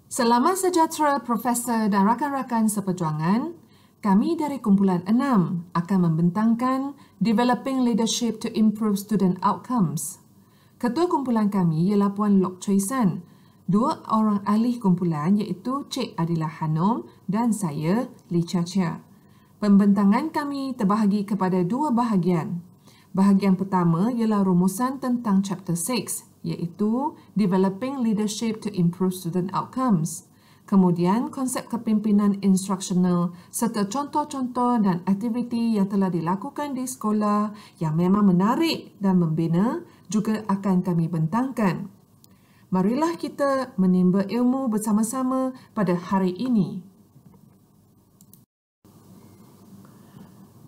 Selamat sejahtera Profesor dan rakan-rakan seperjuangan. Kami dari kumpulan 6 akan membentangkan Developing Leadership to Improve Student Outcomes. Ketua kumpulan kami ialah Puan Lok Choi San. Dua orang ahli kumpulan iaitu Cik Adilah Hanum dan saya, Lee Chia Chia. Pembentangan kami terbahagi kepada dua bahagian. Bahagian pertama ialah rumusan tentang Chapter 6 iaitu Developing Leadership to Improve Student Outcomes. Kemudian konsep kepimpinan instruksional serta contoh-contoh dan aktiviti yang telah dilakukan di sekolah yang memang menarik dan membina juga akan kami bentangkan. Marilah kita menimba ilmu bersama-sama pada hari ini.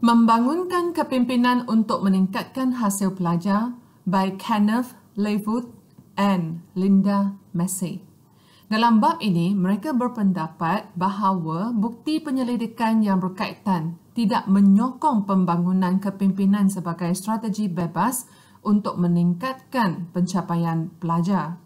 Membangunkan kepimpinan untuk meningkatkan hasil pelajar by Kenneth Leavitt and Linda Massey. Dalam bab ini, mereka berpendapat bahawa bukti penyelidikan yang berkaitan tidak menyokong pembangunan kepimpinan sebagai strategi bebas untuk meningkatkan pencapaian pelajar.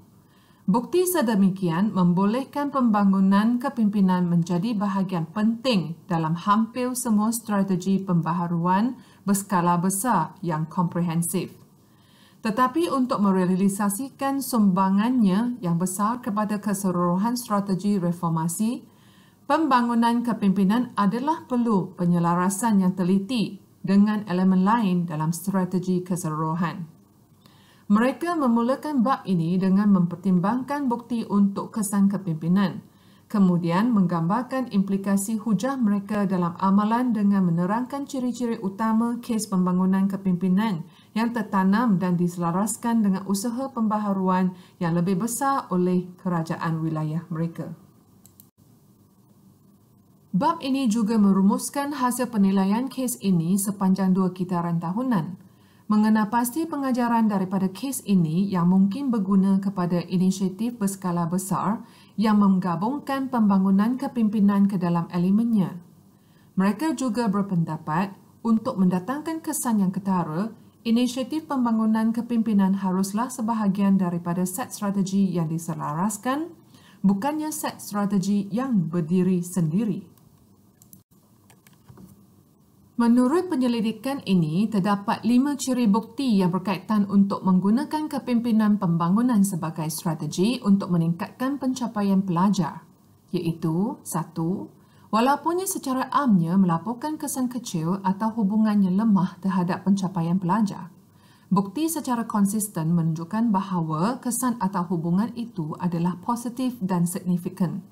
Bukti sedemikian membolehkan pembangunan kepimpinan menjadi bahagian penting dalam hampir semua strategi pembaharuan berskala besar yang komprehensif. Tetapi untuk merealisasikan sumbangannya yang besar kepada keseluruhan strategi reformasi, pembangunan kepimpinan adalah perlu penyelarasan yang teliti dengan elemen lain dalam strategi keseluruhan. Mereka memulakan bab ini dengan mempertimbangkan bukti untuk kesan kepimpinan, kemudian menggambarkan implikasi hujah mereka dalam amalan dengan menerangkan ciri-ciri utama kes pembangunan kepimpinan yang tertanam dan diselaraskan dengan usaha pembaharuan yang lebih besar oleh kerajaan wilayah mereka. Bab ini juga merumuskan hasil penilaian kes ini sepanjang 2 kitaran tahunan, mengenal pasti pengajaran daripada kes ini yang mungkin berguna kepada inisiatif berskala besar yang menggabungkan pembangunan kepimpinan ke dalam elemennya. Mereka juga berpendapat untuk mendatangkan kesan yang ketara, inisiatif pembangunan kepimpinan haruslah sebahagian daripada set strategi yang diselaraskan, bukannya set strategi yang berdiri sendiri. Menurut penyelidikan ini, terdapat 5 ciri bukti yang berkaitan untuk menggunakan kepimpinan pembangunan sebagai strategi untuk meningkatkan pencapaian pelajar, iaitu 1. Walaupun secara amnya melaporkan kesan kecil atau hubungannya lemah terhadap pencapaian pelajar, bukti secara konsisten menunjukkan bahawa kesan atau hubungan itu adalah positif dan signifikan.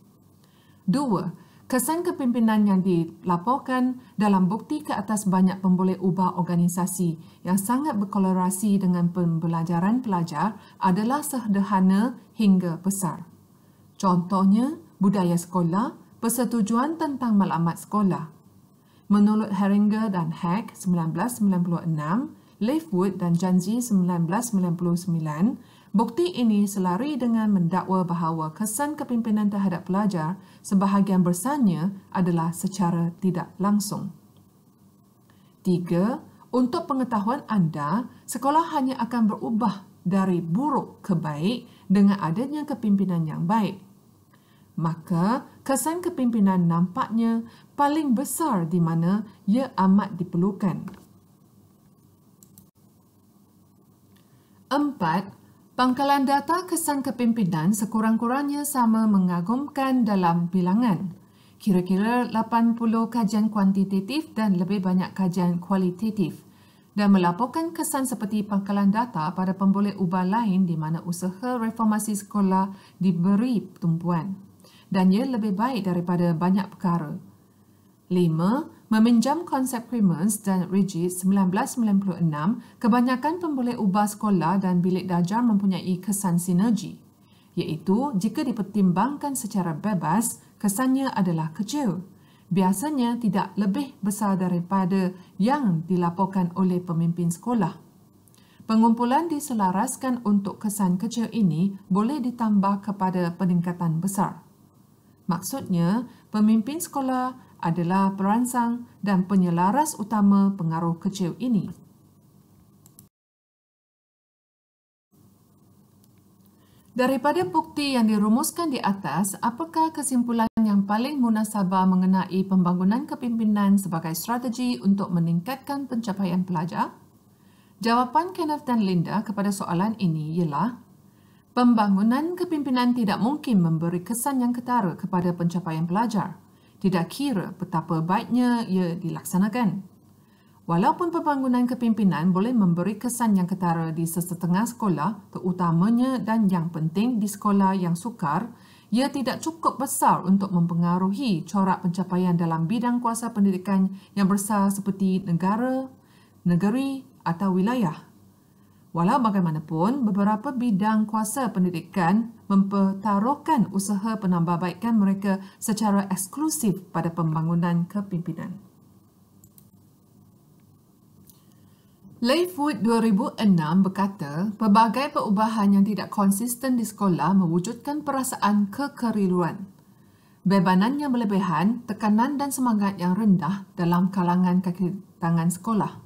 2. Kesan kepimpinan yang dilaporkan dalam bukti ke atas banyak pemboleh ubah organisasi yang sangat berkolerasi dengan pembelajaran pelajar adalah sederhana hingga besar. Contohnya, budaya sekolah, persetujuan tentang maklumat sekolah. Menurut Heringer dan Hack 1996, Leavitt dan Janzi 1999, bukti ini selari dengan mendakwa bahawa kesan kepimpinan terhadap pelajar sebahagian besarnya adalah secara tidak langsung. 3. Untuk pengetahuan anda, sekolah hanya akan berubah dari buruk ke baik dengan adanya kepimpinan yang baik. Maka, kesan kepimpinan nampaknya paling besar di mana ia amat diperlukan. 4. Pangkalan data kesan kepimpinan sekurang-kurangnya sama mengagumkan dalam bilangan. Kira-kira 80 kajian kuantitatif dan lebih banyak kajian kualitatif dan melaporkan kesan seperti pangkalan data pada pemboleh ubah lain di mana usaha reformasi sekolah diberi tumpuan dan ia lebih baik daripada banyak perkara. 5. Meminjam konsep Crimmins dan Rigid 1996, kebanyakan pemboleh ubah sekolah dan bilik darjah mempunyai kesan sinergi, iaitu jika dipertimbangkan secara bebas, kesannya adalah kecil. Biasanya tidak lebih besar daripada yang dilaporkan oleh pemimpin sekolah. Pengumpulan diselaraskan untuk kesan kecil ini boleh ditambah kepada peningkatan besar. Maksudnya, pemimpin sekolah adalah perangsang dan penyelaras utama pengaruh kecil ini. Daripada bukti yang dirumuskan di atas, apakah kesimpulan yang paling munasabah mengenai pembangunan kepimpinan sebagai strategi untuk meningkatkan pencapaian pelajar? Jawapan Kenneth dan Linda kepada soalan ini ialah pembangunan kepimpinan tidak mungkin memberi kesan yang ketara kepada pencapaian pelajar, tidak kira betapa baiknya ia dilaksanakan. Walaupun pembangunan kepimpinan boleh memberi kesan yang ketara di sesetengah sekolah, terutamanya dan yang penting di sekolah yang sukar, ia tidak cukup besar untuk mempengaruhi corak pencapaian dalam bidang kuasa pendidikan yang besar seperti negara, negeri atau wilayah. Walau bagaimanapun, beberapa bidang kuasa pendidikan mempertaruhkan usaha penambahbaikan mereka secara eksklusif pada pembangunan kepimpinan. Leifwood 2006 berkata, pelbagai perubahan yang tidak konsisten di sekolah mewujudkan perasaan kekeliruan, bebanan yang berlebihan, tekanan dan semangat yang rendah dalam kalangan kaki tangan sekolah.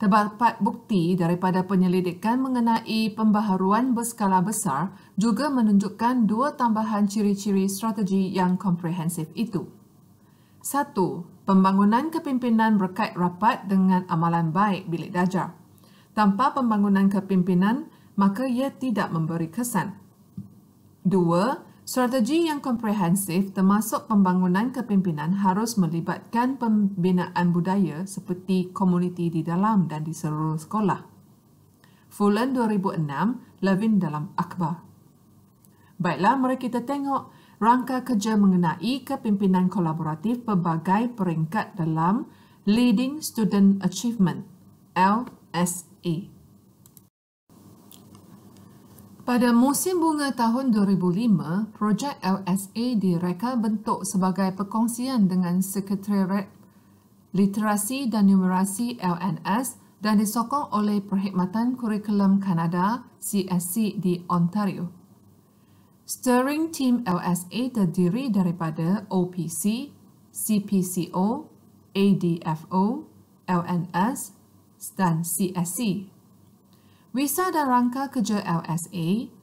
Terdapat bukti daripada penyelidikan mengenai pembaharuan berskala besar juga menunjukkan dua tambahan ciri-ciri strategi yang komprehensif itu. 1. Pembangunan kepimpinan berkait rapat dengan amalan baik bilik darjah. Tanpa pembangunan kepimpinan, maka ia tidak memberi kesan. 2. Strategi yang komprehensif termasuk pembangunan kepimpinan harus melibatkan pembinaan budaya seperti komuniti di dalam dan di seluruh sekolah. Fullan 2006, Levin dalam akhbar. Baiklah, mari kita tengok rangka kerja mengenai kepimpinan kolaboratif pelbagai peringkat dalam Leading Student Achievement, LSA. Pada musim bunga tahun 2005, projek LSA direka bentuk sebagai perkongsian dengan Sekretariat Literasi dan Numerasi LNS dan disokong oleh Perkhidmatan Kurikulum Kanada CSC di Ontario. Steering Team LSA terdiri daripada OPC, CPCO, ADFO, LNS dan CSC. Visa dan rangka kerja LSA.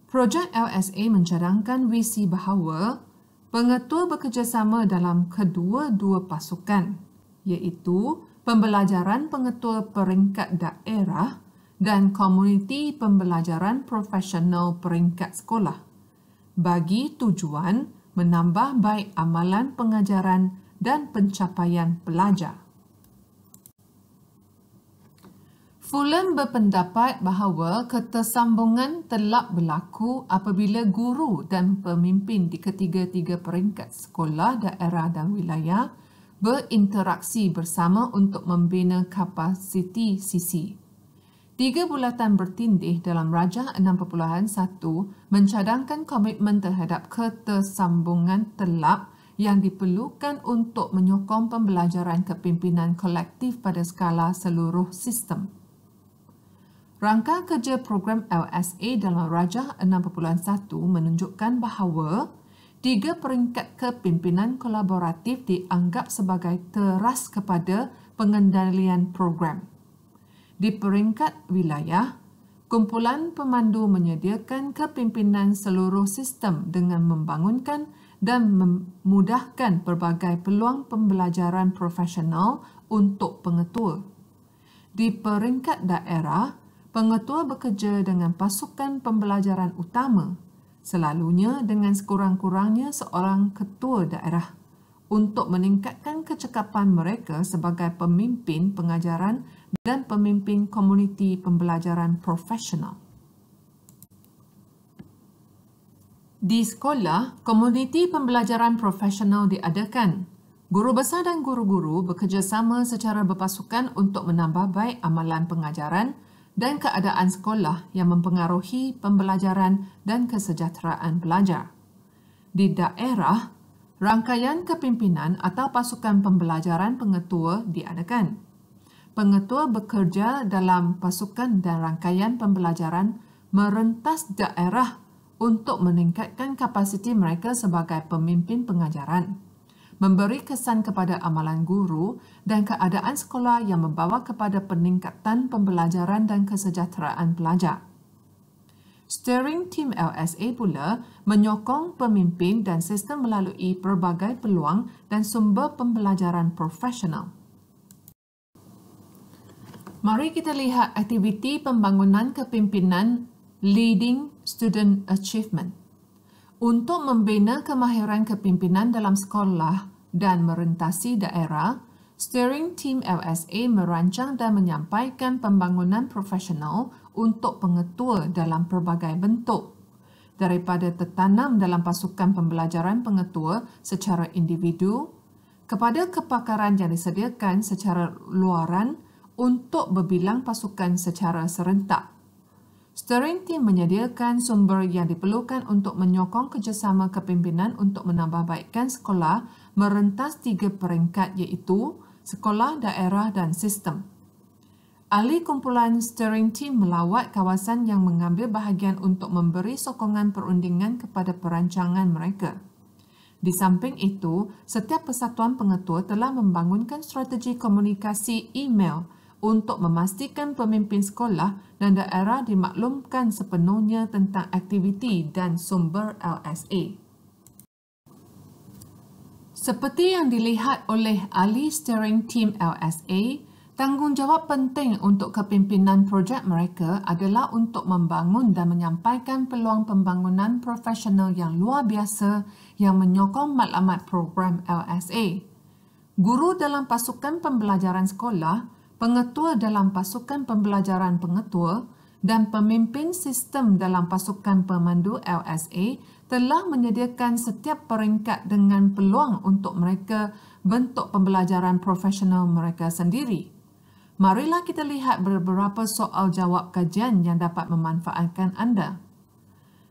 Projek LSA mencadangkan visi bahawa pengetua bekerjasama dalam kedua-dua pasukan, iaitu pembelajaran pengetua peringkat daerah dan komuniti pembelajaran profesional peringkat sekolah, bagi tujuan menambah baik amalan pengajaran dan pencapaian pelajar. Fullan berpendapat bahawa ketersambungan telah berlaku apabila guru dan pemimpin di ketiga-tiga peringkat sekolah, daerah dan wilayah berinteraksi bersama untuk membina kapasiti sisi. 3 bulatan bertindih dalam Rajah 6.1 mencadangkan komitmen terhadap ketersambungan telap yang diperlukan untuk menyokong pembelajaran kepimpinan kolektif pada skala seluruh sistem. Rangka kerja program LSA dalam Rajah 6.1 menunjukkan bahawa 3 peringkat kepimpinan kolaboratif dianggap sebagai teras kepada pengendalian program. Di peringkat wilayah, kumpulan pemandu menyediakan kepimpinan seluruh sistem dengan membangunkan dan memudahkan pelbagai peluang pembelajaran profesional untuk pengetua. Di peringkat daerah, pengetua bekerja dengan pasukan pembelajaran utama, selalunya dengan sekurang-kurangnya seorang ketua daerah, untuk meningkatkan kecekapan mereka sebagai pemimpin pengajaran dan pemimpin komuniti pembelajaran profesional. Di sekolah, komuniti pembelajaran profesional diadakan. Guru besar dan guru-guru bekerjasama secara berpasukan untuk menambah baik amalan pengajaran dan keadaan sekolah yang mempengaruhi pembelajaran dan kesejahteraan pelajar. Di daerah, rangkaian kepimpinan atau pasukan pembelajaran pengetua diadakan. Pengetua bekerja dalam pasukan dan rangkaian pembelajaran merentas daerah untuk meningkatkan kapasiti mereka sebagai pemimpin pengajaran, memberi kesan kepada amalan guru dan keadaan sekolah yang membawa kepada peningkatan pembelajaran dan kesejahteraan pelajar. Steering Team LSA pula menyokong pemimpin dan sistem melalui pelbagai peluang dan sumber pembelajaran profesional. Mari kita lihat aktiviti pembangunan kepimpinan Leading Student Achievement. Untuk membina kemahiran kepimpinan dalam sekolah dan merentasi daerah, Steering Team LSA merancang dan menyampaikan pembangunan profesional untuk pengetua dalam pelbagai bentuk, daripada tertanam dalam pasukan pembelajaran pengetua secara individu kepada kepakaran yang disediakan secara luaran untuk berbilang pasukan secara serentak. Steering Team menyediakan sumber yang diperlukan untuk menyokong kerjasama kepimpinan untuk menambahbaikkan sekolah merentas 3 peringkat iaitu sekolah, daerah dan sistem. Ahli kumpulan Steering Team melawat kawasan yang mengambil bahagian untuk memberi sokongan perundingan kepada perancangan mereka. Di samping itu, setiap persatuan pengetua telah membangunkan strategi komunikasi email untuk memastikan pemimpin sekolah dan daerah dimaklumkan sepenuhnya tentang aktiviti dan sumber LSA. Seperti yang dilihat oleh ahli Steering Team LSA, tanggungjawab penting untuk kepimpinan projek mereka adalah untuk membangun dan menyampaikan peluang pembangunan profesional yang luar biasa yang menyokong maklumat program LSA. Guru dalam pasukan pembelajaran sekolah, pengetua dalam pasukan pembelajaran pengetua dan pemimpin sistem dalam pasukan pemandu LSA telah menyediakan setiap peringkat dengan peluang untuk mereka bentuk pembelajaran profesional mereka sendiri. Marilah kita lihat beberapa soal jawab kajian yang dapat memanfaatkan anda.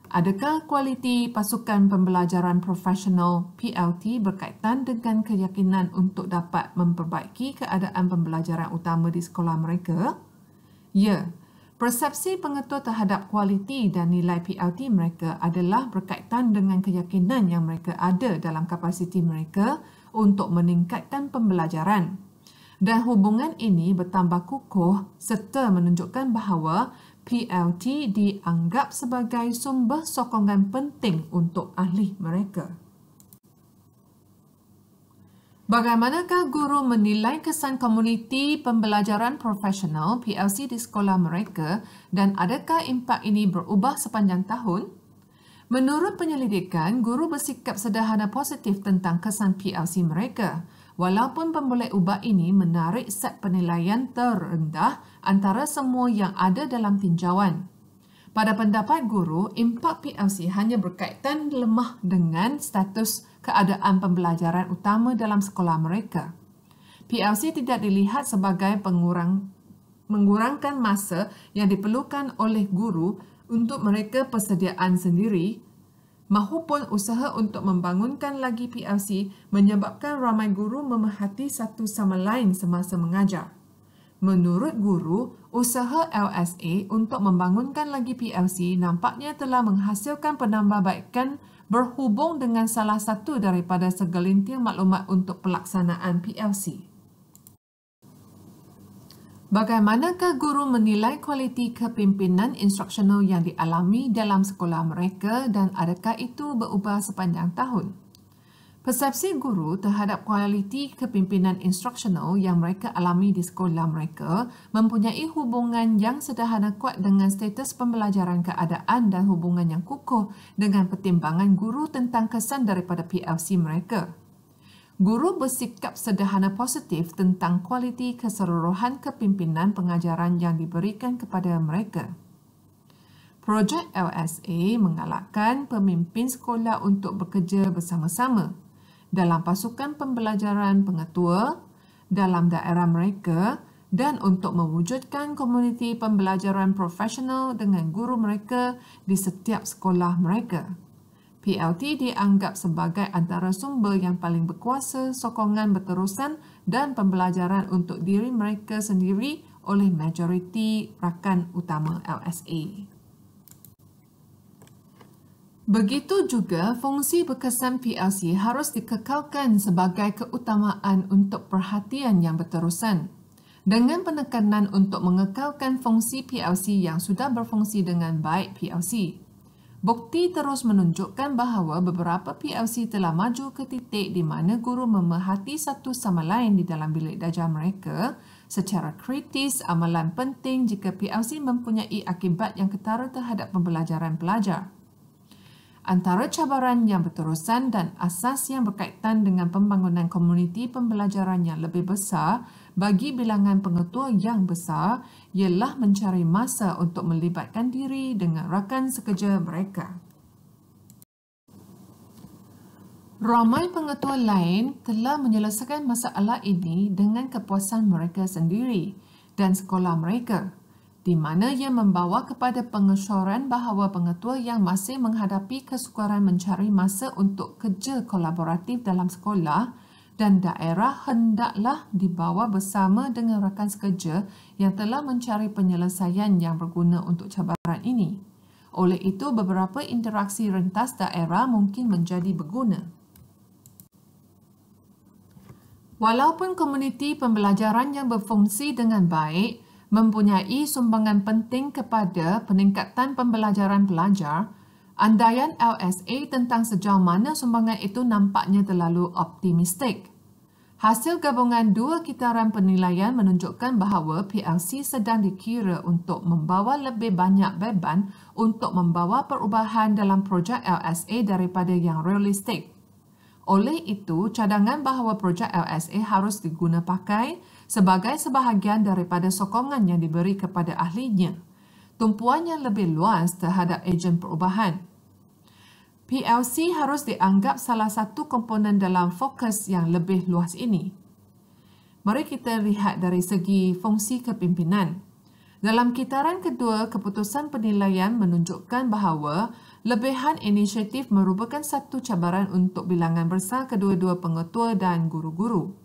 Adakah kualiti pasukan pembelajaran profesional PLT berkaitan dengan keyakinan untuk dapat memperbaiki keadaan pembelajaran utama di sekolah mereka? Ya, persepsi pengetua terhadap kualiti dan nilai PLT mereka adalah berkaitan dengan keyakinan yang mereka ada dalam kapasiti mereka untuk meningkatkan pembelajaran. Dan hubungan ini bertambah kukuh serta menunjukkan bahawa PLT dianggap sebagai sumber sokongan penting untuk ahli mereka. Bagaimanakah guru menilai kesan komuniti pembelajaran profesional PLC di sekolah mereka dan adakah impak ini berubah sepanjang tahun? Menurut penyelidikan, guru bersikap sederhana positif tentang kesan PLC mereka, walaupun pemboleh ubah ini menarik set penilaian terendah antara semua yang ada dalam tinjauan. Pada pendapat guru, impak PLC hanya berkaitan lemah dengan status keadaan pembelajaran utama dalam sekolah mereka. PLC tidak dilihat sebagai mengurangkan masa yang diperlukan oleh guru untuk mereka persediaan sendiri, mahupun usaha untuk membangunkan lagi PLC menyebabkan ramai guru memerhati satu sama lain semasa mengajar. Menurut guru, usaha LSA untuk membangunkan lagi PLC nampaknya telah menghasilkan penambahbaikan berhubung dengan salah satu daripada segelintir maklumat untuk pelaksanaan PLC. Bagaimanakah guru menilai kualiti kepimpinan instruksional yang dialami dalam sekolah mereka dan adakah itu berubah sepanjang tahun? Persepsi guru terhadap kualiti kepimpinan instruksional yang mereka alami di sekolah mereka mempunyai hubungan yang sederhana kuat dengan status pembelajaran keadaan dan hubungan yang kukuh dengan pertimbangan guru tentang kesan daripada PLC mereka. Guru bersikap sederhana positif tentang kualiti keseluruhan kepimpinan pengajaran yang diberikan kepada mereka. Projek LSA menggalakkan pemimpin sekolah untuk bekerja bersama-sama dalam pasukan pembelajaran pengetua, dalam daerah mereka dan untuk mewujudkan komuniti pembelajaran profesional dengan guru mereka di setiap sekolah mereka. PLT dianggap sebagai antara sumber yang paling berkuasa sokongan berterusan dan pembelajaran untuk diri mereka sendiri oleh majoriti rakan utama LSA. Begitu juga, fungsi berkesan PLC harus dikekalkan sebagai keutamaan untuk perhatian yang berterusan. dengan penekanan untuk mengekalkan fungsi PLC yang sudah berfungsi dengan baik PLC. Bukti terus menunjukkan bahawa beberapa PLC telah maju ke titik di mana guru memerhati satu sama lain di dalam bilik darjah mereka secara kritis amalan penting jika PLC mempunyai akibat yang ketara terhadap pembelajaran pelajar. Antara cabaran yang berterusan dan asas yang berkaitan dengan pembangunan komuniti pembelajaran yang lebih besar bagi bilangan pengetua yang besar ialah mencari masa untuk melibatkan diri dengan rakan sekerja mereka. Ramai pengetua lain telah menyelesaikan masalah ini dengan kepuasan mereka sendiri dan sekolah mereka, di mana ia membawa kepada pengesyoran bahawa pengetua yang masih menghadapi kesukaran mencari masa untuk kerja kolaboratif dalam sekolah dan daerah hendaklah dibawa bersama dengan rakan sekerja yang telah mencari penyelesaian yang berguna untuk cabaran ini. Oleh itu, beberapa interaksi rentas daerah mungkin menjadi berguna. Walaupun komuniti pembelajaran yang berfungsi dengan baik mempunyai sumbangan penting kepada peningkatan pembelajaran pelajar, andaian LSA tentang sejauh mana sumbangan itu nampaknya terlalu optimistik. Hasil gabungan dua kitaran penilaian menunjukkan bahawa PLC sedang dikira untuk membawa lebih banyak beban untuk membawa perubahan dalam projek LSA daripada yang realistik. Oleh itu, cadangan bahawa projek LSA harus diguna pakai sebagai sebahagian daripada sokongan yang diberi kepada ahlinya. Tumpuan yang lebih luas terhadap ejen perubahan. PLC harus dianggap salah satu komponen dalam fokus yang lebih luas ini. Mari kita lihat dari segi fungsi kepimpinan. Dalam kitaran kedua, keputusan penilaian menunjukkan bahawa lebihan inisiatif merupakan satu cabaran untuk bilangan besar kedua-dua pengetua dan guru-guru.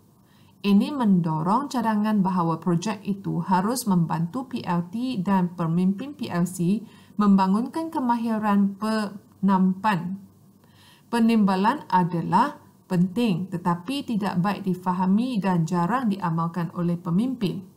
Ini mendorong cadangan bahawa projek itu harus membantu PLT dan pemimpin PLC membangunkan kemahiran penampan. Penimbalan adalah penting tetapi tidak baik difahami dan jarang diamalkan oleh pemimpin.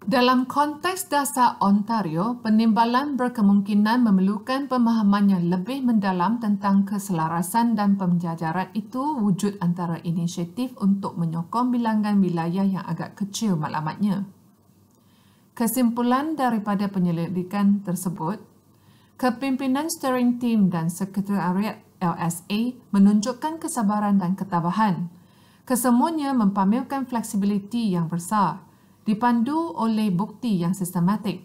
Dalam konteks dasar Ontario, penimbalan berkemungkinan memerlukan pemahaman yang lebih mendalam tentang keselarasan dan penjajaran itu wujud antara inisiatif untuk menyokong bilangan wilayah yang agak kecil maklumatnya. Kesimpulan daripada penyelidikan tersebut, kepimpinan steering team dan sekretariat LSA menunjukkan kesabaran dan ketabahan. Kesemuanya mempamerkan fleksibiliti yang besar, dipandu oleh bukti yang sistematik.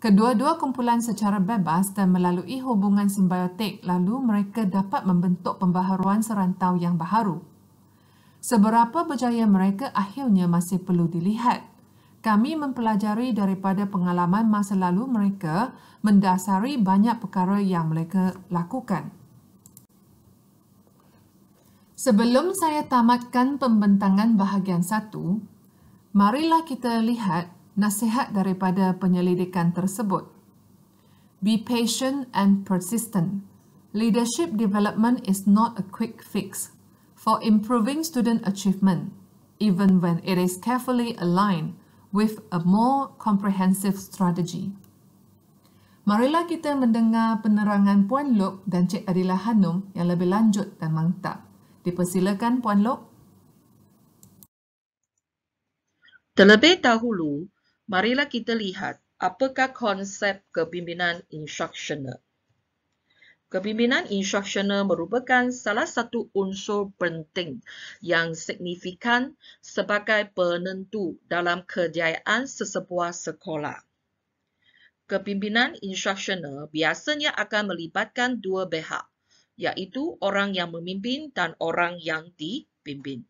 Kedua-dua kumpulan secara bebas dan melalui hubungan simbiotik, lalu mereka dapat membentuk pembaharuan serantau yang baharu. Seberapa berjaya mereka akhirnya masih perlu dilihat. Kami mempelajari daripada pengalaman masa lalu mereka mendasari banyak perkara yang mereka lakukan. Sebelum saya tamatkan pembentangan bahagian 1, marilah kita lihat nasihat daripada penyelidikan tersebut. Be patient and persistent. Leadership development is not a quick fix for improving student achievement, even when it is carefully aligned with a more comprehensive strategy. Marilah kita mendengar penerangan Puan Lok dan Cik Adilah Hanum yang lebih lanjut dan mantap. Dipersilakan Puan Lok. Terlebih dahulu, marilah kita lihat apakah konsep kepimpinan instruksional. Kepimpinan instruksional merupakan salah satu unsur penting yang signifikan sebagai penentu dalam kejayaan sesebuah sekolah. Kepimpinan instruksional biasanya akan melibatkan dua pihak, iaitu orang yang memimpin dan orang yang dipimpin.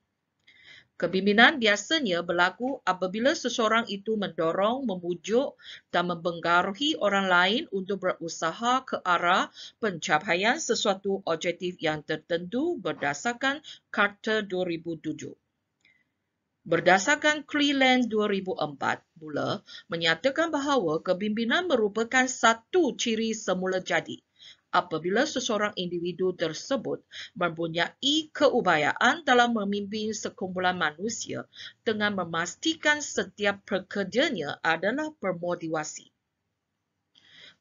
Kepimpinan biasanya berlaku apabila seseorang itu mendorong, memujuk dan mempengaruhi orang lain untuk berusaha ke arah pencapaian sesuatu objektif yang tertentu berdasarkan Karta 2007. Berdasarkan Cleland 2004 mula menyatakan bahawa kepimpinan merupakan satu ciri semula jadi apabila seseorang individu tersebut mempunyai keupayaan dalam memimpin sekumpulan manusia dengan memastikan setiap pekerjanya adalah bermotivasi.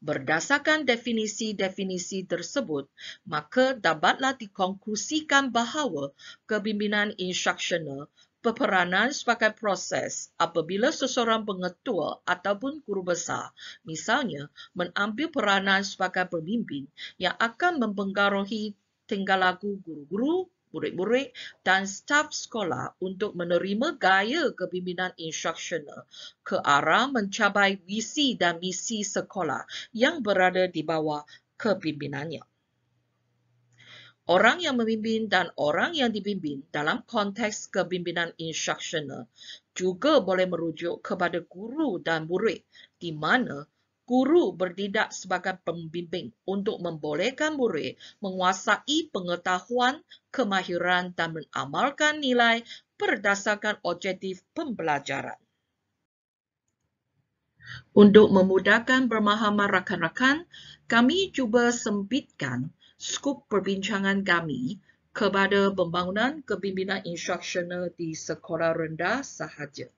Berdasarkan definisi-definisi tersebut, maka dapatlah dikonklusikan bahawa kepimpinan instruksional berperanan sebagai proses apabila seseorang pengetua ataupun guru besar, misalnya, mengambil peranan sebagai pemimpin yang akan mempengaruhi tingkah laku guru-guru, murid-murid dan staf sekolah untuk menerima gaya kepimpinan instruksional ke arah mencapai visi dan misi sekolah yang berada di bawah kepimpinannya. Orang yang memimpin dan orang yang dipimpin dalam konteks kepimpinan instruksional juga boleh merujuk kepada guru dan murid, di mana guru bertindak sebagai pembimbing untuk membolehkan murid menguasai pengetahuan, kemahiran dan mengamalkan nilai berdasarkan objektif pembelajaran. Untuk memudahkan pemahaman rakan-rakan, kami cuba sempitkan skop perbincangan kami kepada pembangunan kepimpinan instruksional di sekolah rendah sahaja.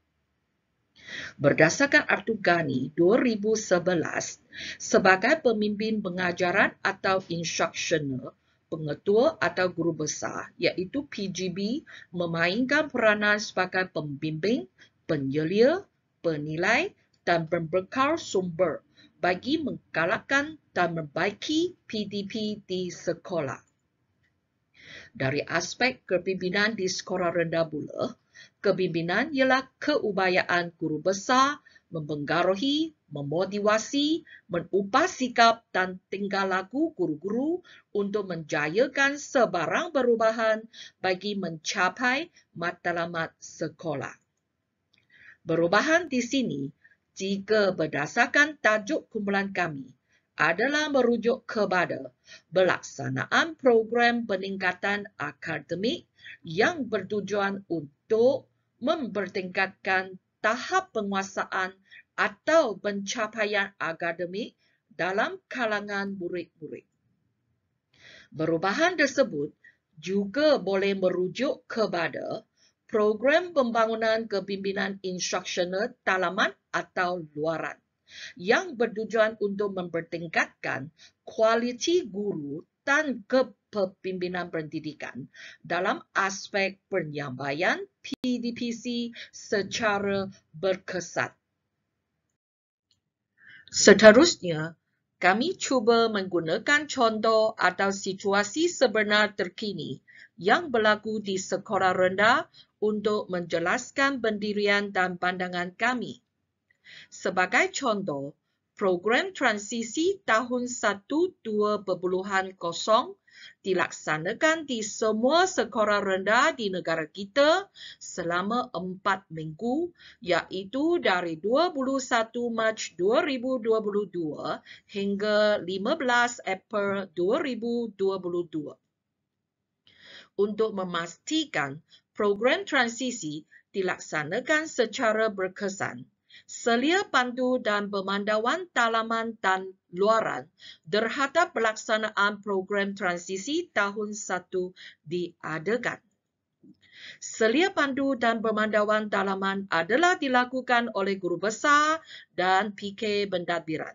Berdasarkan Arthur Ghani 2011, sebagai pemimpin pengajaran atau instruksional, pengetua atau guru besar, iaitu PGB, memainkan peranan sebagai pembimbing, penyelia, penilai dan pembekal sumber bagi menggalakkan dan membaiki PDP di sekolah. Dari aspek kepimpinan di sekolah rendah pula, kepimpinan ialah keupayaan guru besar mempengaruhi, memotivasi, mengubah sikap dan tingkah laku guru-guru untuk menjayakan sebarang perubahan bagi mencapai matlamat sekolah. Perubahan di sini, jika berdasarkan tajuk kumpulan kami, adalah merujuk kepada pelaksanaan program peningkatan akademik yang bertujuan untuk mempertingkatkan tahap penguasaan atau pencapaian akademik dalam kalangan murid-murid. Perubahan tersebut juga boleh merujuk kepada program pembangunan kepimpinan instruksional dalaman atau luaran yang bertujuan untuk mempertingkatkan kualiti guru dan kepemimpinan pendidikan dalam aspek penyampaian PDPC secara berkesan. Seterusnya, kami cuba menggunakan contoh atau situasi sebenar terkini yang berlaku di sekolah rendah untuk menjelaskan pendirian dan pandangan kami. Sebagai contoh, program transisi tahun 12.0 dilaksanakan di semua sekolah rendah di negara kita selama 4 minggu, iaitu dari 21 Mac 2022 hingga 15 April 2022. Untuk memastikan program transisi dilaksanakan secara berkesan, selia pandu dan pemantauan dalaman dan luaran terhadap pelaksanaan program transisi tahun 1 diadakan. Selia pandu dan pemantauan dalaman adalah dilakukan oleh guru besar dan PK pentadbiran.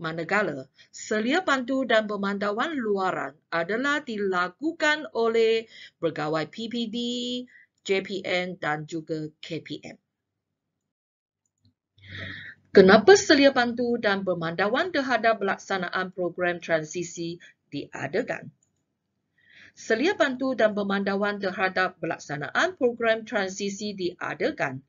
Manakala selia pandu dan pemantauan luaran adalah dilakukan oleh pegawai PPD, JPN dan juga KPM. Kenapa selia pandu dan pemantauan terhadap pelaksanaan program transisi diadakan? Selia pandu dan pemantauan terhadap pelaksanaan program transisi diadakan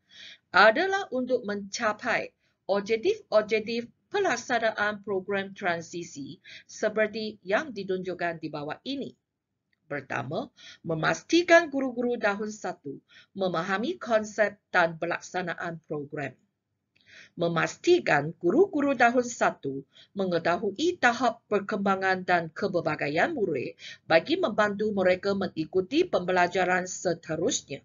adalah untuk mencapai objektif-objektif pelaksanaan program transisi seperti yang ditunjukkan di bawah ini. Pertama, memastikan guru-guru tahun 1 memahami konsep dan pelaksanaan program. Memastikan guru-guru tahun 1 mengetahui tahap perkembangan dan kepelbagaian murid bagi membantu mereka mengikuti pembelajaran seterusnya.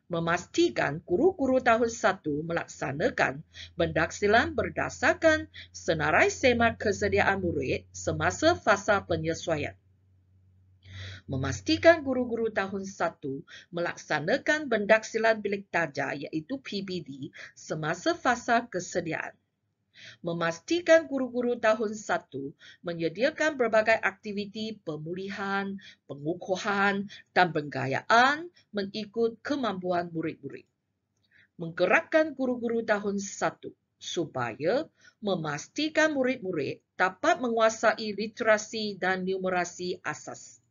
memastikan guru-guru tahun 1 melaksanakan pendaksilan berdasarkan senarai semat kesediaan murid semasa fasa penyesuaian. Memastikan guru-guru tahun 1 melaksanakan pendaksilan bilik darjah iaitu PBD semasa fasa kesediaan. Memastikan guru-guru tahun 1 menyediakan berbagai aktiviti pemulihan, pengukuhan dan penggayaan mengikut kemampuan murid-murid. Menggerakkan guru-guru tahun 1 supaya memastikan murid-murid dapat menguasai literasi dan numerasi asas.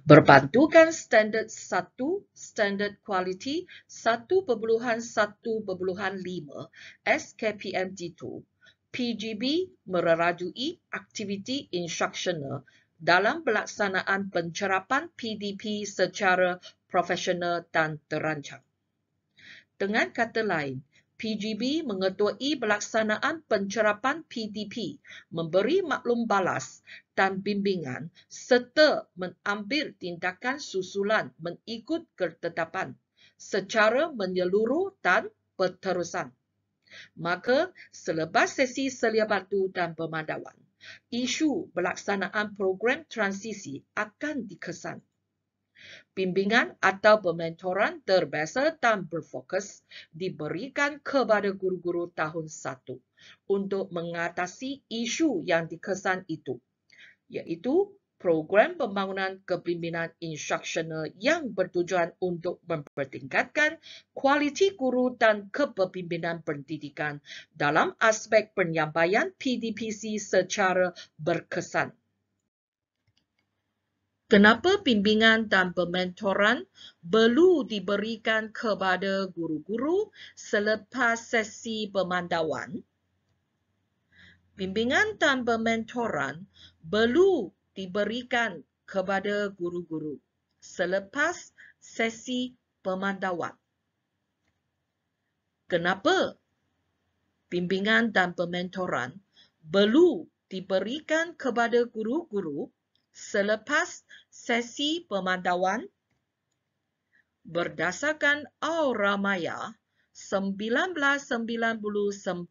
Berpandukan standard 1, standard kualiti 1.1.5 SKPMG2, PGB merajui aktiviti instruksional dalam pelaksanaan pencerapan PDP secara profesional dan terancang. Dengan kata lain, PGB mengetuai pelaksanaan pencerapan PDP, memberi maklum balas dan bimbingan serta mengambil tindakan susulan mengikut ketetapan secara menyeluruh dan berterusan. Maka, selepas sesi selia batu dan pemandauan, isu pelaksanaan program transisi akan dikesan. Bimbingan atau pementoran terbiasa dan berfokus diberikan kepada guru-guru tahun 1 untuk mengatasi isu yang dikesan itu, iaitu program pembangunan kepimpinan instruksional yang bertujuan untuk mempertingkatkan kualiti guru dan kepemimpinan pendidikan dalam aspek penyampaian PDPC secara berkesan. Kenapa bimbingan dan pementoran perlu diberikan kepada guru-guru selepas sesi pemandauan? Bimbingan dan pementoran perlu diberikan kepada guru-guru selepas sesi pemandauan. Kenapa bimbingan dan pementoran perlu diberikan kepada guru-guru selepas sesi pemandauan? Berdasarkan Aura Maya 1999,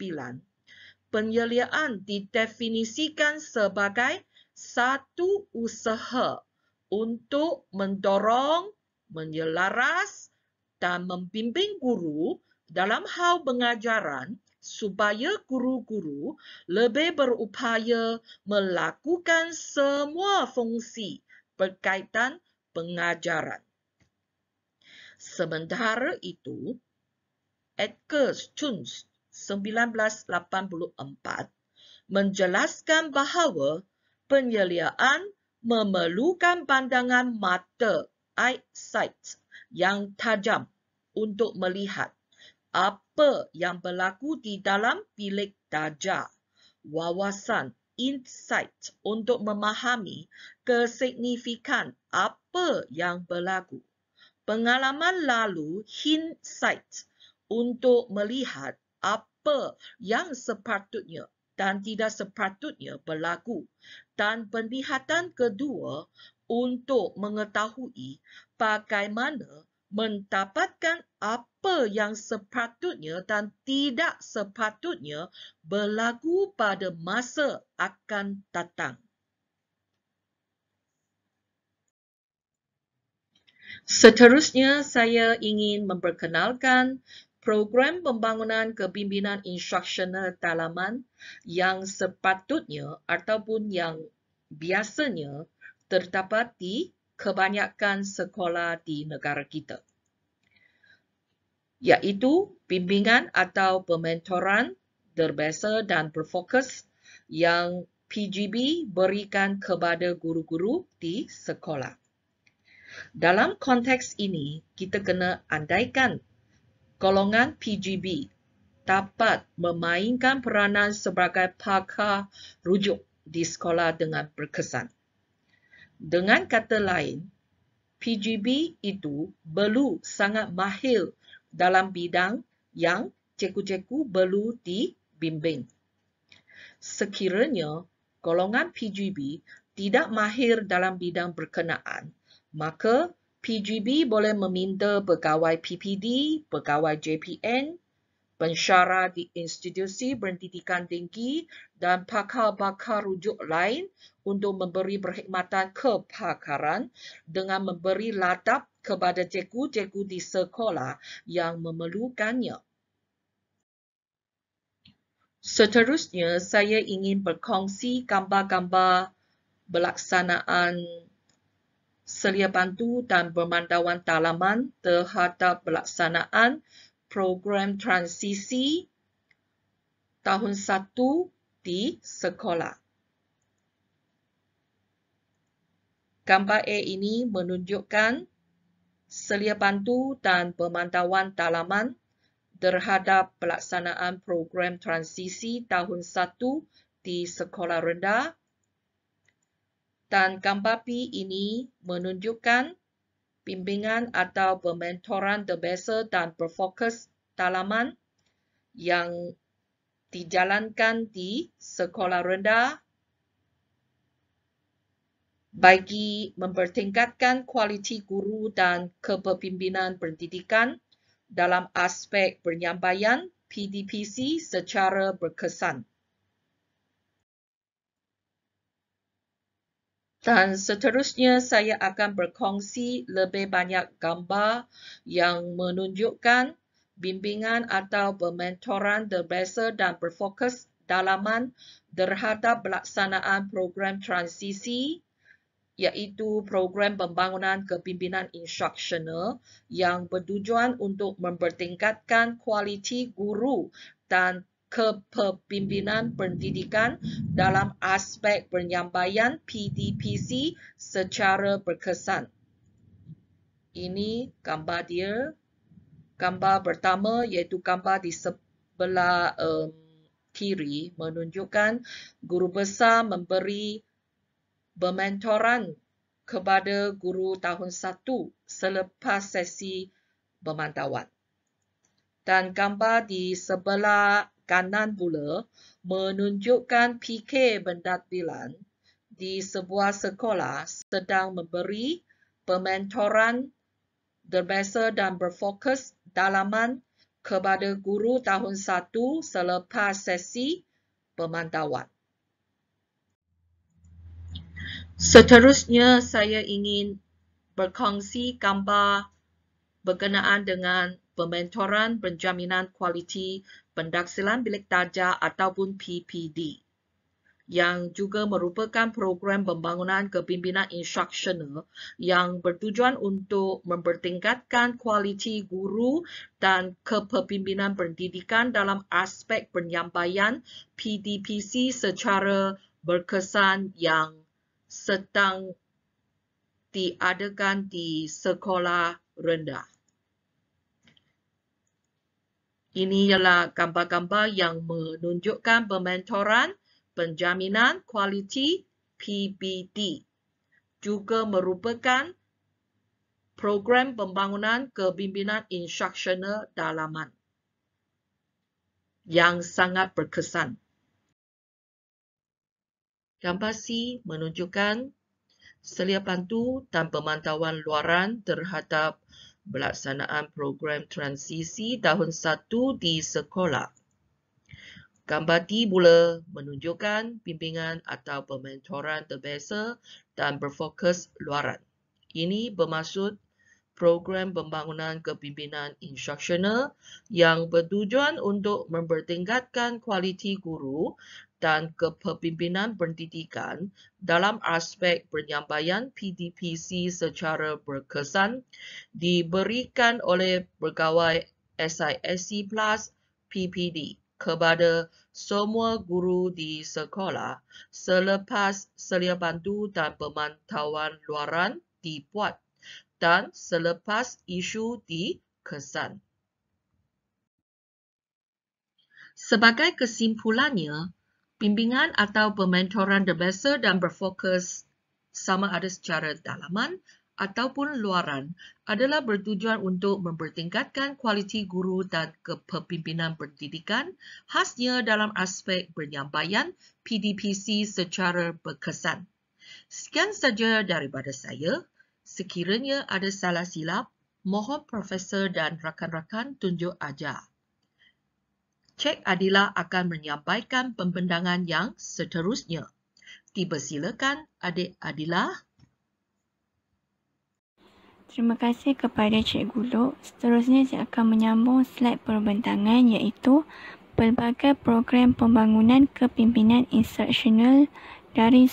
penyeliaan didefinisikan sebagai satu usaha untuk mendorong, menyelaras dan membimbing guru dalam hal pengajaran supaya guru-guru lebih berupaya melakukan semua fungsi berkaitan pengajaran. Sementara itu, Edgar Chunds 1984 menjelaskan bahawa penyeliaan memerlukan pandangan mata eyesight yang tajam untuk melihat apa yang berlaku di dalam bilik darjah, wawasan insight untuk memahami kesignifikan apa yang berlaku, pengalaman lalu hindsight untuk melihat apa yang sepatutnya dan tidak sepatutnya berlaku, dan penglihatan kedua untuk mengetahui bagaimana mendapatkan apa yang sepatutnya dan tidak sepatutnya berlaku pada masa akan datang. Seterusnya, saya ingin memperkenalkan program pembangunan kepimpinan instruksional dalaman yang sepatutnya ataupun yang biasanya terdapat di kebanyakan sekolah di negara kita, iaitu bimbingan atau pementoran terbiasa dan berfokus yang PGB berikan kepada guru-guru di sekolah. Dalam konteks ini, kita kena andaikan golongan PGB dapat memainkan peranan sebagai pakar rujuk di sekolah dengan berkesan. Dengan kata lain, PGB itu perlu sangat mahir dalam bidang yang cikgu-cikgu perlu dibimbing. Sekiranya golongan PGB tidak mahir dalam bidang berkenaan, maka PGB boleh meminta pegawai PPD, pegawai JPN, pensyarah di institusi pendidikan tinggi dan pakar-pakar rujuk lain untuk memberi perkhidmatan kepakaran dengan memberi ladap kepada cikgu-cikgu di sekolah yang memerlukannya. Seterusnya, saya ingin berkongsi gambar-gambar pelaksanaan selia bantu dan pemantauan dalaman terhadap pelaksanaan program transisi tahun 1 di sekolah. Gambar A ini menunjukkan selia bantu dan pemantauan dalaman terhadap pelaksanaan program transisi tahun 1 di sekolah rendah. Dan gambar B ini menunjukkan bimbingan atau pementoran terbiasa dan berfokus dalaman yang dijalankan di sekolah rendah bagi mempertingkatkan kualiti guru dan kepemimpinan pendidikan dalam aspek penyampaian PDPC secara berkesan. Dan seterusnya saya akan berkongsi lebih banyak gambar yang menunjukkan bimbingan atau pementoran terbiasa dan berfokus dalaman terhadap pelaksanaan program transisi, iaitu program pembangunan kepimpinan instruksional yang bertujuan untuk mempertingkatkan kualiti guru dan kepemimpinan pendidikan dalam aspek penyampaian PDPC secara berkesan. Ini gambar dia. Gambar pertama iaitu gambar di sebelah kiri menunjukkan guru besar memberi pementoran kepada guru tahun 1 selepas sesi pemantauan. Dan gambar di sebelah kanan pula menunjukkan PK pentadbiran di sebuah sekolah sedang memberi pementoran terbiasa dan berfokus dalaman kepada guru tahun 1 selepas sesi pemantauan. Seterusnya, saya ingin berkongsi gambar berkenaan dengan pementoran penjaminan kualiti pendaksilan bilik darjah ataupun PPD yang juga merupakan program pembangunan kepimpinan instruksional yang bertujuan untuk mempertingkatkan kualiti guru dan kepemimpinan pendidikan dalam aspek penyampaian PDPC secara berkesan yang sedang diadakan di sekolah rendah. Ini ialah gambar-gambar yang menunjukkan pementoran penjaminan kualiti PPD. Juga merupakan program pembangunan kepimpinan instruksional dalaman yang sangat berkesan. Gambar C menunjukkan selia bantu dan pemantauan luaran terhadap pelaksanaan program transisi tahun 1 di sekolah. Gambar D pula menunjukkan bimbingan atau pementoran terbiasa dan berfokus luaran. Ini bermaksud program pembangunan kepimpinan instruksional yang bertujuan untuk mempertingkatkan kualiti guru dan kepemimpinan pendidikan dalam aspek penyampaian PDPC secara berkesan diberikan oleh pegawai SISC Plus PPD kepada semua guru di sekolah selepas selia bantu dan pemantauan luaran dibuat dan selepas isu dikesan. Sebagai kesimpulannya, bimbingan atau pementoran terbiasa dan berfokus sama ada secara dalaman ataupun luaran adalah bertujuan untuk mempertingkatkan kualiti guru dan kepemimpinan pendidikan khasnya dalam aspek penyampaian PDPC secara berkesan. Sekian saja daripada saya. Sekiranya ada salah silap, mohon Profesor dan rakan-rakan tunjuk ajar. Cik Adila akan menyampaikan pembendangan yang seterusnya. Dipersilakan Adik Adila. Terima kasih kepada Cikgu Lok. Seterusnya saya akan menyambung slide perbentangan iaitu pelbagai program pembangunan kepimpinan instruksional dari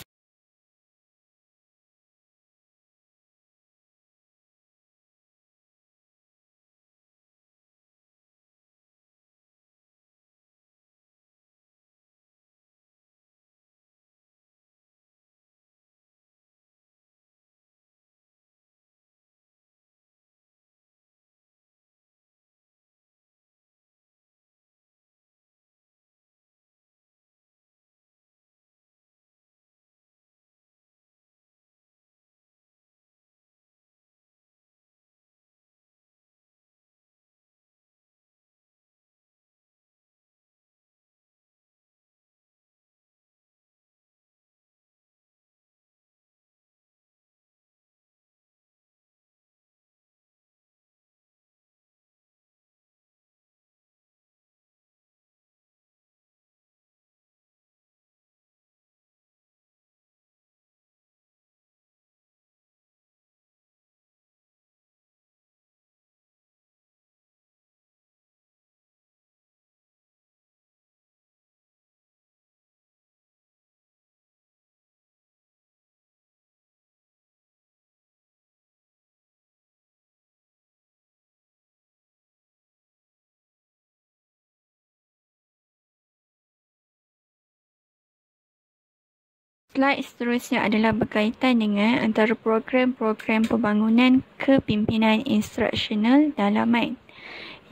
slide seterusnya adalah berkaitan dengan antara program-program pembangunan kepimpinan instruksional dalaman.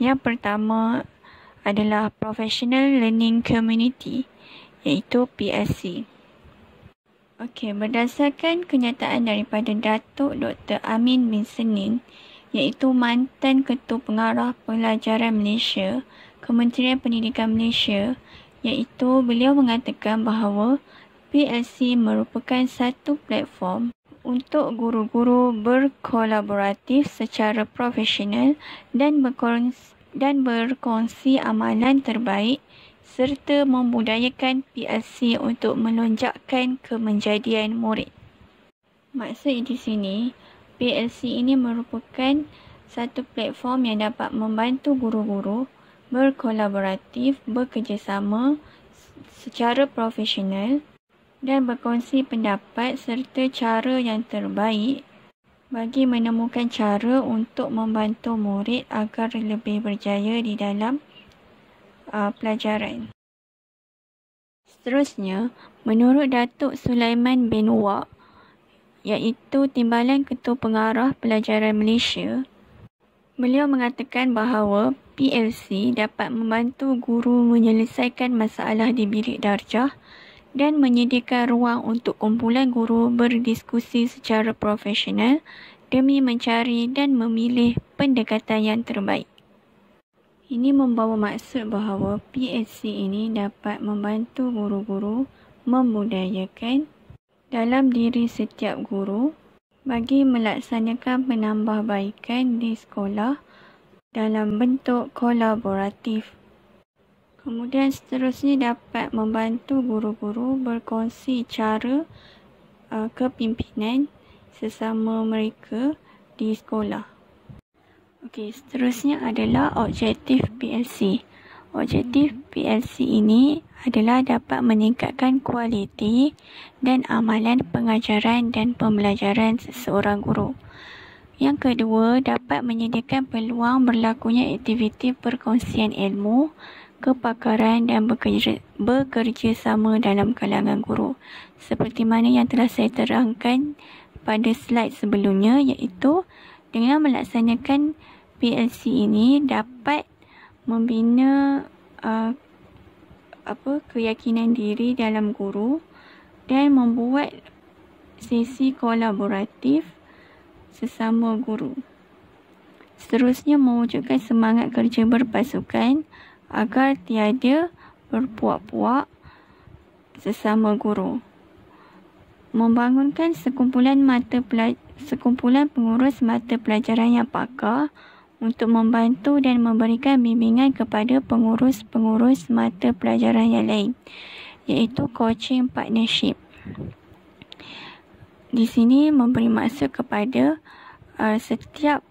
Yang pertama adalah Professional Learning Community iaitu PLC. Okey, berdasarkan kenyataan daripada Datuk Dr. Amin bin Senin iaitu mantan Ketua Pengarah Pelajaran Malaysia, Kementerian Pendidikan Malaysia, iaitu beliau mengatakan bahawa PLC merupakan satu platform untuk guru-guru berkolaboratif secara profesional dan berkongsi amalan terbaik serta membudayakan PLC untuk melonjakkan kemenjadian murid. Maksud di sini, PLC ini merupakan satu platform yang dapat membantu guru-guru berkolaboratif, bekerjasama secara profesional dan berkongsi pendapat serta cara yang terbaik bagi menemukan cara untuk membantu murid agar lebih berjaya di dalam pelajaran. Seterusnya, menurut Datuk Sulaiman bin Wak, iaitu Timbalan Ketua Pengarah Pelajaran Malaysia, beliau mengatakan bahawa PLC dapat membantu guru menyelesaikan masalah di bilik darjah dan menyediakan ruang untuk kumpulan guru berdiskusi secara profesional demi mencari dan memilih pendekatan yang terbaik. Ini membawa maksud bahawa PLC ini dapat membantu guru-guru membudayakan dalam diri setiap guru bagi melaksanakan penambahbaikan di sekolah dalam bentuk kolaboratif. Kemudian seterusnya dapat membantu guru-guru berkongsi cara kepimpinan sesama mereka di sekolah. Okey, seterusnya adalah objektif PLC. Objektif PLC ini adalah dapat meningkatkan kualiti dan amalan pengajaran dan pembelajaran seseorang guru. Yang kedua, dapat menyediakan peluang berlakunya aktiviti perkongsian ilmu, kepakaran dan bekerja sama dalam kalangan guru. Seperti mana yang telah saya terangkan pada slide sebelumnya, iaitu dengan melaksanakan PLC ini dapat membina keyakinan diri dalam guru dan membuat sesi kolaboratif sesama guru. Seterusnya, mewujudkan semangat kerja berpasukan agar tiada berpuak-puak sesama guru. Membangunkan sekumpulan sekumpulan pengurus mata pelajaran yang pakar untuk membantu dan memberikan bimbingan kepada pengurus-pengurus mata pelajaran yang lain, iaitu coaching partnership. Di sini memberi maksud kepada setiap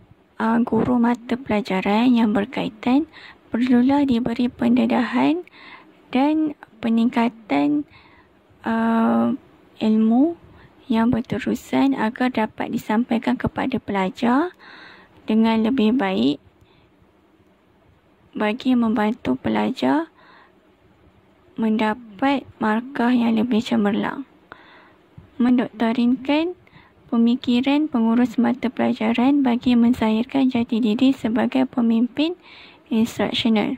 guru mata pelajaran yang berkaitan perlulah diberi pendedahan dan peningkatan ilmu yang berterusan agar dapat disampaikan kepada pelajar dengan lebih baik bagi membantu pelajar mendapat markah yang lebih cemerlang. Mendoktrinkan pemikiran pengurus mata pelajaran bagi menzahirkan jati diri sebagai pemimpin instruksional.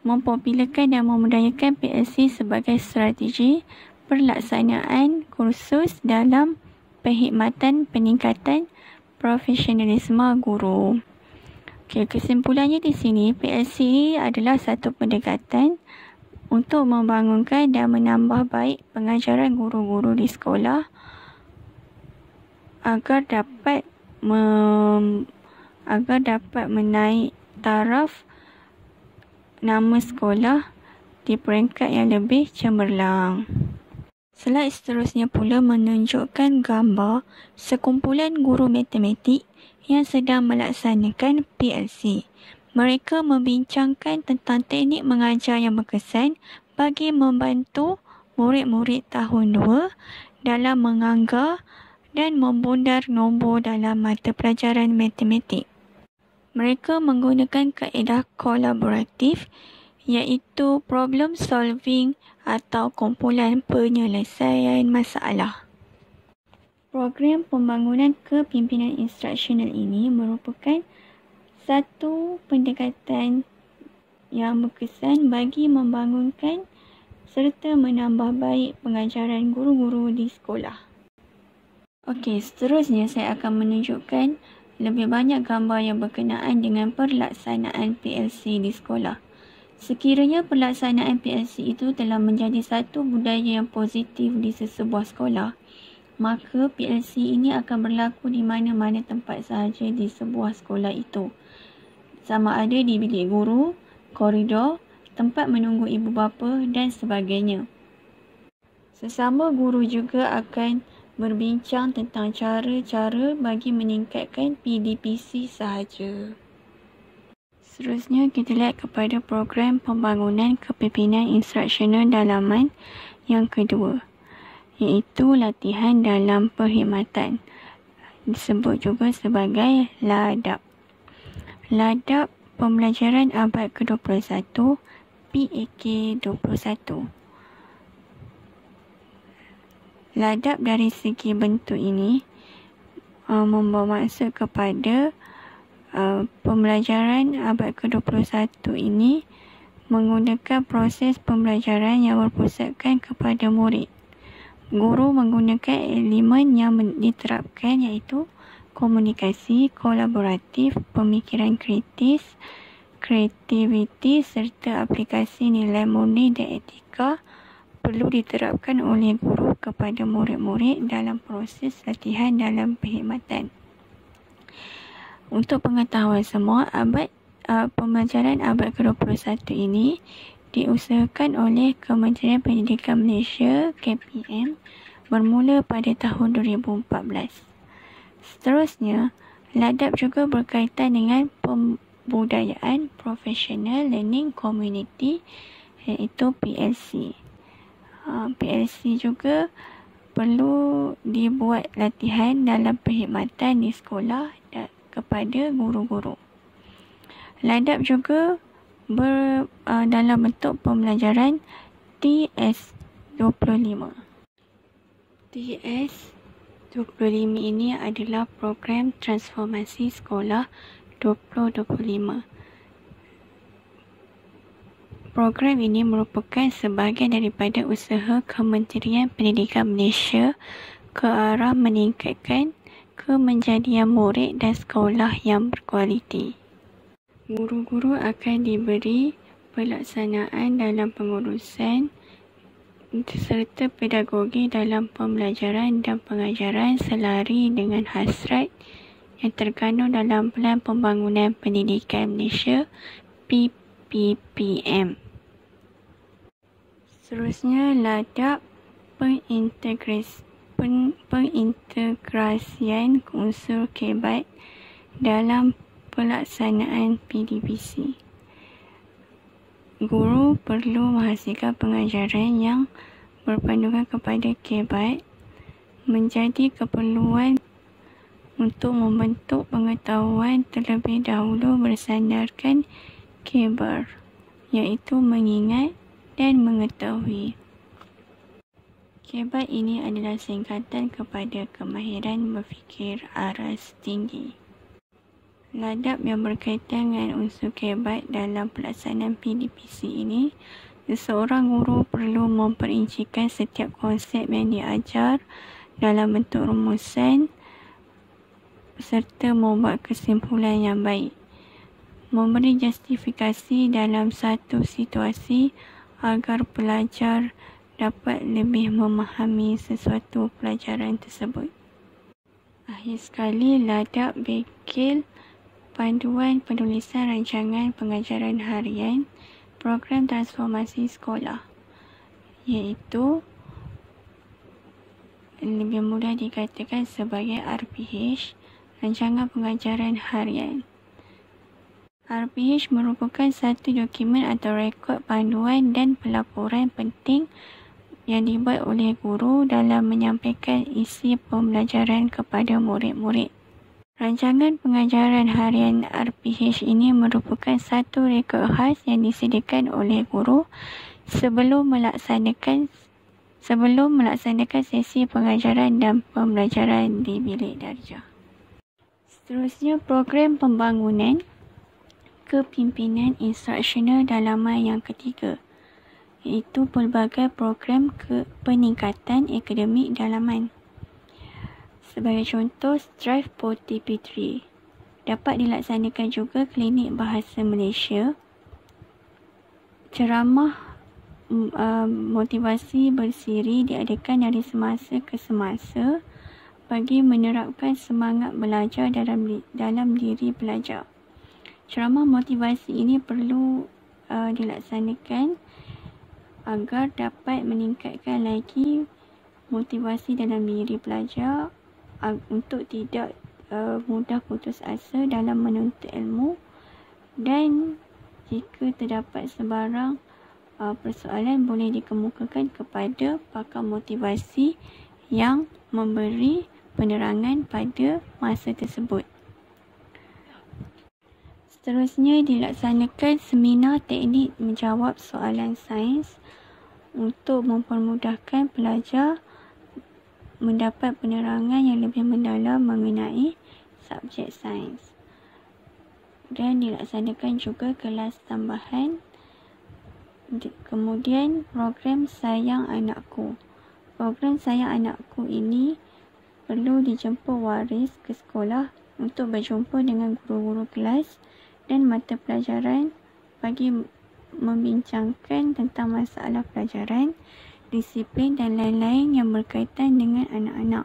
Mempopularkan dan memudayakan PLC sebagai strategi pelaksanaan kursus dalam perkhidmatan peningkatan profesionalisme guru. Kesimpulannya di sini, PLC adalah satu pendekatan untuk membangunkan dan menambah baik pengajaran guru-guru di sekolah agar dapat menaik taraf nama sekolah di peringkat yang lebih cemerlang. Slide seterusnya pula menunjukkan gambar sekumpulan guru matematik yang sedang melaksanakan PLC. Mereka membincangkan tentang teknik mengajar yang berkesan bagi membantu murid-murid tahun 2 dalam menganggar dan membundar nombor dalam mata pelajaran matematik. Mereka menggunakan kaedah kolaboratif iaitu problem solving atau kumpulan penyelesaian masalah. Program pembangunan kepimpinan instruksional ini merupakan satu pendekatan yang berkesan bagi membangunkan serta menambah baik pengajaran guru-guru di sekolah. Okey, seterusnya saya akan menunjukkan lebih banyak gambar yang berkenaan dengan pelaksanaan PLC di sekolah. Sekiranya pelaksanaan PLC itu telah menjadi satu budaya yang positif di sesebuah sekolah, maka PLC ini akan berlaku di mana-mana tempat sahaja di sebuah sekolah itu. Sama ada di bilik guru, koridor, tempat menunggu ibu bapa dan sebagainya. Sesama guru juga akan berbincang tentang cara-cara bagi meningkatkan PDPC sahaja. Seterusnya kita lihat kepada program pembangunan kepimpinan instruksional dalaman yang kedua, iaitu latihan dalam perkhidmatan. Disebut juga sebagai LADAP. LADAP Pembelajaran Abad ke-21 PAK 21. LADAP dari segi bentuk ini membawa maksud kepada pembelajaran abad ke-21 ini menggunakan proses pembelajaran yang berpusatkan kepada murid. Guru menggunakan elemen yang diterapkan iaitu komunikasi, kolaboratif, pemikiran kritis, kreativiti serta aplikasi nilai murni dan etika perlu diterapkan oleh guru kepada murid-murid dalam proses latihan dalam perkhidmatan. Untuk pengetahuan semua, pembelajaran abad ke-21 ini diusahakan oleh Kementerian Pendidikan Malaysia KPM bermula pada tahun 2014. Seterusnya, LADAP juga berkaitan dengan pembudayaan Professional Learning Community iaitu PLC. PLC juga perlu dibuat latihan dalam perkhidmatan di sekolah kepada guru-guru. LADAP juga dalam bentuk pembelajaran TS25. TS25 ini adalah program transformasi sekolah 2025. Program ini merupakan sebahagian daripada usaha Kementerian Pendidikan Malaysia ke arah meningkatkan kemenjadian murid dan sekolah yang berkualiti. Guru-guru akan diberi pelaksanaan dalam pengurusan serta pedagogi dalam pembelajaran dan pengajaran selari dengan hasrat yang terkandung dalam Pelan Pembangunan Pendidikan Malaysia PPPM. Seterusnya, ladap pengintegrasian unsur KBAT dalam pelaksanaan PDPC. Guru perlu menghasilkan pengajaran yang berpandukan kepada KBAT menjadi keperluan untuk membentuk pengetahuan terlebih dahulu bersandarkan KBAR, iaitu mengingat dan mengetahui. KBAT ini adalah singkatan kepada kemahiran berfikir aras tinggi. Ladap yang berkaitan dengan unsur KBAT dalam pelaksanaan PDPC ini, seseorang guru perlu memperincikan setiap konsep yang diajar dalam bentuk rumusan serta membuat kesimpulan yang baik. Memberi justifikasi dalam satu situasi agar pelajar dapat lebih memahami sesuatu pelajaran tersebut. Akhir sekali, ladap bengkel panduan penulisan rancangan pengajaran harian program transformasi sekolah, iaitu lebih mudah dikatakan sebagai RPH, rancangan pengajaran harian. RPH merupakan satu dokumen atau rekod panduan dan pelaporan penting yang dibuat oleh guru dalam menyampaikan isi pembelajaran kepada murid-murid. Rancangan pengajaran harian RPH ini merupakan satu rekod khas yang disediakan oleh guru sebelum melaksanakan sesi pengajaran dan pembelajaran di bilik darjah. Seterusnya, program pembangunan kepimpinan instruksional dalaman yang ketiga, iaitu pelbagai program peningkatan akademik dalaman. Sebagai contoh, Strive for TP3 dapat dilaksanakan juga klinik bahasa Malaysia, ceramah motivasi bersiri diadakan dari semasa ke semasa bagi menerapkan semangat belajar dalam diri pelajar. Ceramah motivasi ini perlu dilaksanakan agar dapat meningkatkan lagi motivasi dalam diri pelajar untuk tidak mudah putus asa dalam menuntut ilmu, dan jika terdapat sebarang persoalan boleh dikemukakan kepada pakar motivasi yang memberi penerangan pada masa tersebut. Seterusnya, dilaksanakan seminar teknik menjawab soalan sains untuk mempermudahkan pelajar mendapat penerangan yang lebih mendalam mengenai subjek sains. Dan dilaksanakan juga kelas tambahan. Kemudian, program Sayang Anakku. Program Sayang Anakku ini perlu dijemput waris ke sekolah untuk berjumpa dengan guru-guru kelas dan mata pelajaran bagi membincangkan tentang masalah pelajaran, disiplin dan lain-lain yang berkaitan dengan anak-anak.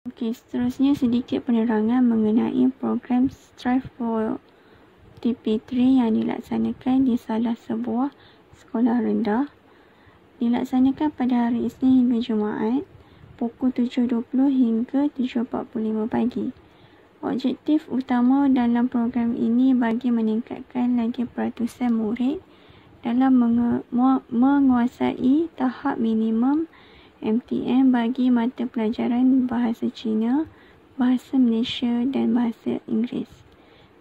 Okey, seterusnya sedikit penerangan mengenai program Strive for TP3 yang dilaksanakan di salah sebuah sekolah rendah. Dilaksanakan pada hari Isnin hingga Jumaat, pukul 7.20 hingga 7.45 pagi. Objektif utama dalam program ini bagi meningkatkan lagi peratusan murid dalam menguasai tahap minimum MTM bagi mata pelajaran bahasa Cina, bahasa Malaysia dan bahasa Inggeris.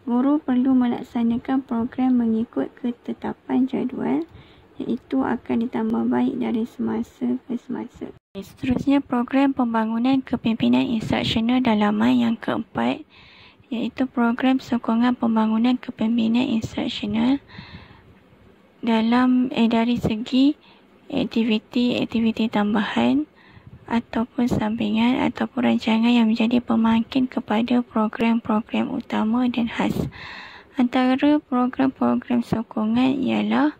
Guru perlu melaksanakan program mengikut ketetapan jadual, iaitu akan ditambah baik dari semasa ke semasa. Seterusnya, program pembangunan kepimpinan instruksional dalaman yang keempat, iaitu program sokongan pembangunan kepimpinan instruksional dari segi aktiviti tambahan ataupun sampingan ataupun rancangan yang menjadi pemangkin kepada program-program utama dan khas. Antara program-program sokongan ialah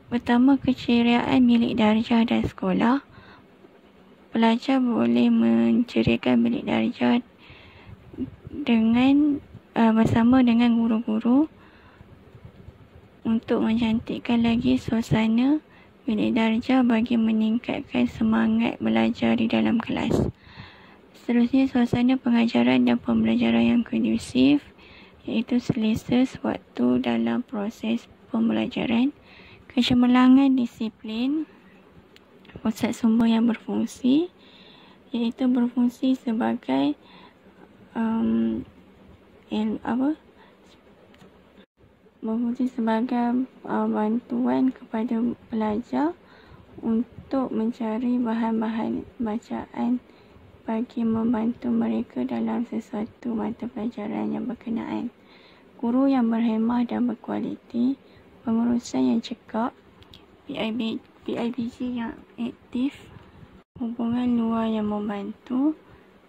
Pertama, keceriaan bilik darjah dan sekolah. Pelajar boleh menceriakan bilik darjah bersama dengan guru-guru untuk mencantikkan lagi suasana bilik darjah bagi meningkatkan semangat belajar di dalam kelas. Seterusnya, suasana pengajaran dan pembelajaran yang kondusif, iaitu selesa sewaktu dalam proses pembelajaran. Kecemerlangan disiplin, pusat sumber yang berfungsi, iaitu berfungsi sebagai bantuan kepada pelajar untuk mencari bahan-bahan bacaan bagi membantu mereka dalam sesuatu mata pelajaran yang berkenaan. Guru yang berhemah dan berkualiti, pengurusan yang cekap, PIBG yang aktif, hubungan luar yang membantu,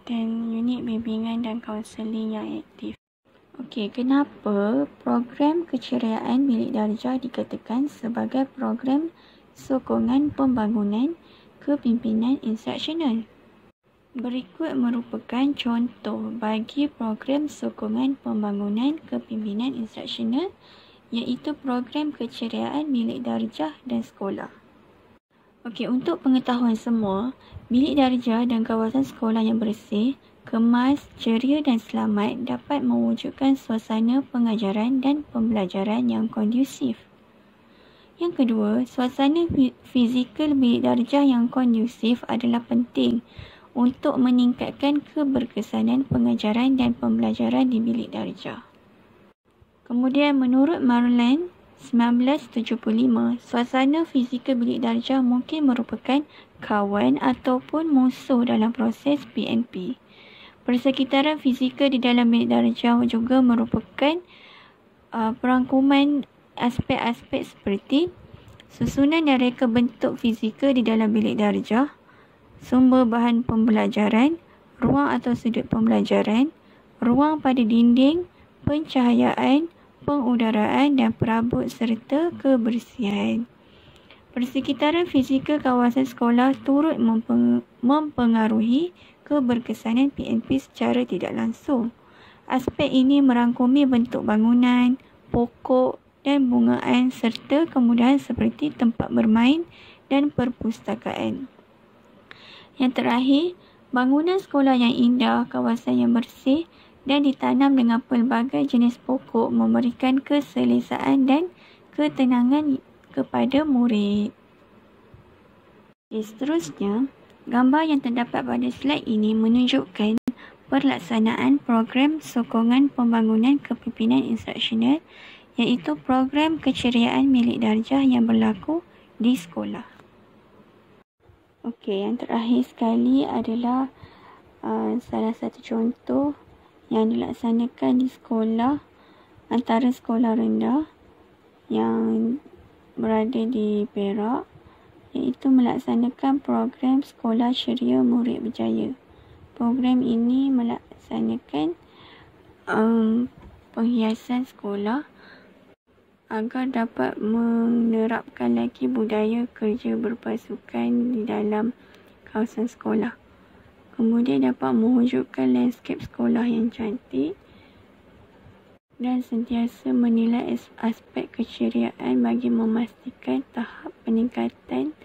dan unit bimbingan dan kaunseling yang aktif. Okey, kenapa program keceriaan bilik darjah dikatakan sebagai program sokongan pembangunan kepimpinan instruksional? Berikut merupakan contoh bagi program sokongan pembangunan kepimpinan instruksional, iaitu program keceriaan bilik darjah dan sekolah. Okey, untuk pengetahuan semua, bilik darjah dan kawasan sekolah yang bersih, kemas, ceria dan selamat dapat mewujudkan suasana pengajaran dan pembelajaran yang kondusif. Yang kedua, suasana fizikal bilik darjah yang kondusif adalah penting untuk meningkatkan keberkesanan pengajaran dan pembelajaran di bilik darjah. Kemudian, menurut Marland 1975, suasana fizikal bilik darjah mungkin merupakan kawan ataupun musuh dalam proses PNP. Persekitaran fizikal di dalam bilik darjah juga merupakan perangkuman aspek-aspek seperti susunan dan reka bentuk fizikal di dalam bilik darjah, sumber bahan pembelajaran, ruang atau sudut pembelajaran, ruang pada dinding, pencahayaan, pengudaraan dan perabot serta kebersihan. Persekitaran fizikal kawasan sekolah turut mempengaruhi keberkesanan PNP secara tidak langsung. Aspek ini merangkumi bentuk bangunan, pokok dan bungaan serta kemudahan seperti tempat bermain dan perpustakaan. Yang terakhir, bangunan sekolah yang indah, kawasan yang bersih dan ditanam dengan pelbagai jenis pokok memberikan keselesaan dan ketenangan kepada murid. Seterusnya, gambar yang terdapat pada slide ini menunjukkan pelaksanaan program sokongan pembangunan kepimpinan instruksional, iaitu program keceriaan milik darjah yang berlaku di sekolah. Okey, yang terakhir sekali adalah salah satu contoh yang dilaksanakan di sekolah antara sekolah rendah yang berada di Perak, iaitu melaksanakan program Sekolah Ceria Murid Berjaya. Program ini melaksanakan penghiasan sekolah agar dapat menerapkan lagi budaya kerja berpasukan di dalam kawasan sekolah. Kemudian dapat mewujudkan landscape sekolah yang cantik dan sentiasa menilai aspek keceriaan bagi memastikan tahap peningkatan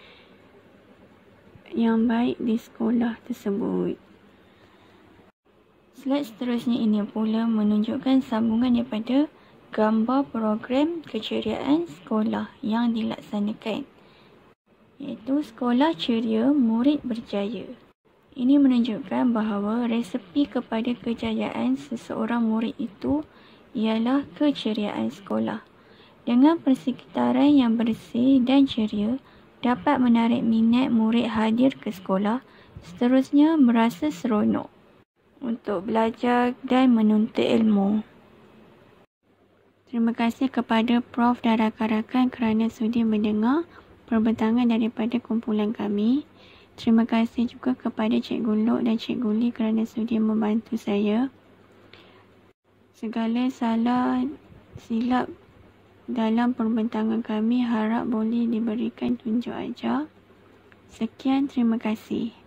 yang baik di sekolah tersebut. Slide seterusnya ini pula menunjukkan sambungan daripada gambar program keceriaan sekolah yang dilaksanakan, iaitu Sekolah Ceria Murid Berjaya. Ini menunjukkan bahawa resepi kepada kejayaan seseorang murid itu ialah keceriaan sekolah. Dengan persekitaran yang bersih dan ceria, dapat menarik minat murid hadir ke sekolah, seterusnya merasa seronok untuk belajar dan menuntut ilmu. Terima kasih kepada Prof dan rakan-rakan kerana sudi mendengar perbentangan daripada kumpulan kami. Terima kasih juga kepada Cikgu Lok dan Cikgu Lee kerana sudi membantu saya. Segala salah silap dalam perbentangan kami harap boleh diberikan tunjuk ajar. Sekian, terima kasih.